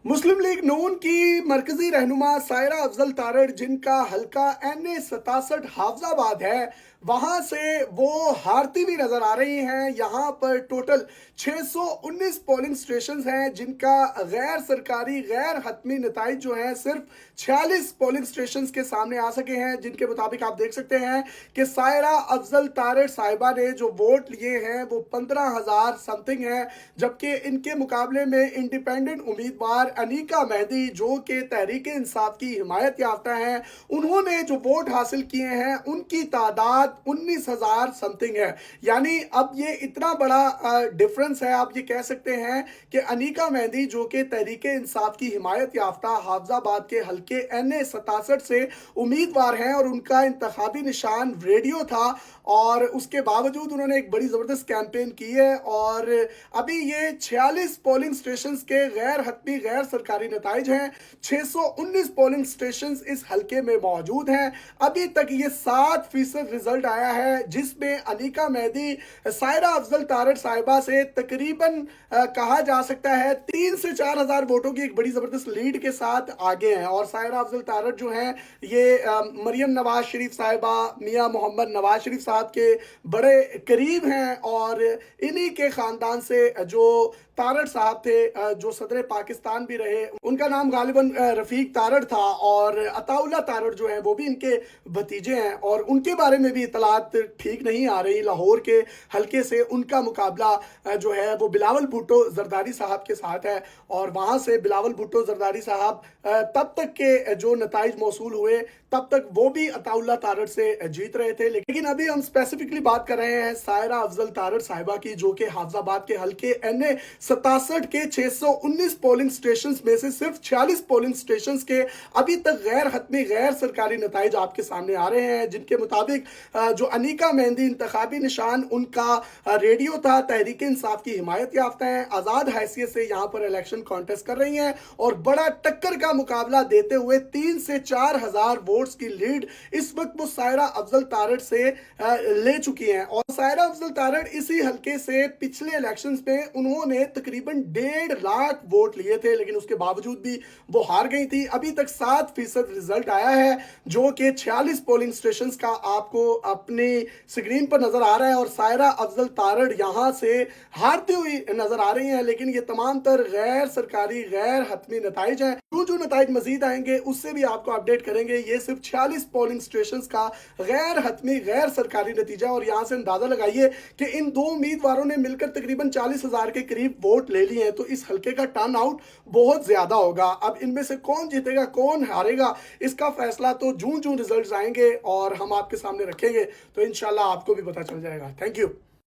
मुस्लिम league नून की मरकजी रहनुमा सायरा अफजल तारड़, जिनका हल्का NA 67 हाफजाबाद है, वहां से वो हारती भी नजर आ रही हैं। यहाँ पर टोटल 619 पोलिंग स्टेशन हैं, जिनका गैर सरकारी गैर हतमी नताइज जो हैं सिर्फ 46 पोलिंग स्टेशन के सामने आ सके हैं, जिनके मुताबिक आप देख सकते हैं कि सायरा अफजल तारड़ साहिबा ने जो वोट लिए हैं वो 15,000 समथिंग है, जबकि इनके मुकाबले में इंडिपेंडेंट उम्मीदवार अनीका मेहदी, जो कि तहरीक इंसाफ की हिमायत याफ्ता हैं, उन्होंने जो वोट हासिल किए हैं उनकी तादाद 19,000 समथिंग है। यानी अब ये इतना बड़ा डिफरेंस है, आप ये कह सकते हैं कि अनीका मेहदी, जो कि तहरीक इंसाफ की हिमायत याफ्ता हाफजाबाद के हल्के NA 67 से उम्मीदवार हैं, और उनका इंतखाबी निशान रेडियो था, और उसके बावजूद उन्होंने एक बड़ी ज़बरदस्त कैंपेन की है। और अभी ये 46 पोलिंग स्टेशन के गैर हतमी गैर सरकारी नताइज हैं। 619 पोलिंग स्टेशन इस हल्के में मौजूद हैं। अभी तक ये 7% रिजल्ट आया है, जिसमें अनीका मेहदी सायरा अफजल तारड़ साहिबा से तकरीबन कहा जा सकता है 3 से 4 हज़ार वोटों की एक बड़ी ज़बरदस्त लीड के साथ आगे हैं। और सायरा अफजल तारड़ जो हैं ये मरियम नवाज शरीफ साहिबा, मियाँ मोहम्मद नवाज शरीफ साहब के बड़े करीब हैं, और इन्हीं के ख़ानदान से जो तारड़ साहब थे, जो सदर पाकिस्तान भी रहे, उनका नाम गालिबन रफीक तारड़ था, और अताउल्ला तारड़ जो है वो भी इनके भतीजे हैं, और उनके बारे में भी इतलात ठीक नहीं आ रही। लाहौर के हल्के से उनका मुकाबला जो है वो बिलावल भुट्टो जरदारी साहब के साथ है, और वहाँ से बिलावल भुट्टो जरदारी साहब तब तक के जो नताइज मौसूल हुए तब तक वो भी अताउल्ला तारड़ से जीत रहे थे। लेकिन अभी हम स्पेसिफिकली बात कर रहे हैं सायरा अफजल तारड़ साहिबा की, जो कि हाफजाबाद के हल्के NA 67 के 619 पोलिंग स्टेशन में से सिर्फ 46 पोलिंग स्टेशन के अभी तक गैर हतमी गैर सरकारी नताइज आपके सामने आ रहे हैं, जिनके मुताबिक जो अनीका मेहदी इंतखाबी निशान उनका रेडियो था, तहरीक इंसाफ की हिमायत याफ्ता है, आज़ाद हैसियत से यहाँ पर इलेक्शन कॉन्टेस्ट कर रही हैं, और बड़ा टक्कर का मुकाबला देते हुए 3 से 4 हज़ार वोट्स की लीड इस वक्त वो सायरा अफजल तारड़ से ले चुकी हैं। और सायरा अफजल तारड़ इसी हल्के से पिछले इलेक्शंस में उन्होंने तकरीबन 1.5 लाख वोट लिए थे, लेकिन उसके बावजूद भी वो हार गई थी। अभी तक 7% रिजल्ट आया है, जो कि 46 पोलिंग स्टेशन का आपको अपनी स्क्रीन पर नजर आ रहा है, और सायरा अफजल तारड़ यहां से हारती हुई नजर आ रही हैं। लेकिन ये तमाम तर गैर सरकारी गैर हतमी नताइज हैं। जो नताइज मजीद आएंगे उससे भी आपको अपडेट करेंगे। ये सिर्फ 46 पोलिंग स्टेशन का गैर हतमी गैर सरकारी नतीजा, और यहां से अंदाजा लगाइए कि इन दो उम्मीदवारों ने मिलकर तकरीबन 40,000 के करीब वोट ले लिए हैं, तो इस हल्के का टर्न आउट बहुत ज्यादा होगा। अब इनमें से कौन जीतेगा कौन हारेगा, इसका फैसला तो जून जून रिजल्ट्स आएंगे और हम आपके सामने रखेंगे, तो इंशाल्लाह आपको भी पता चल जाएगा। Thank you.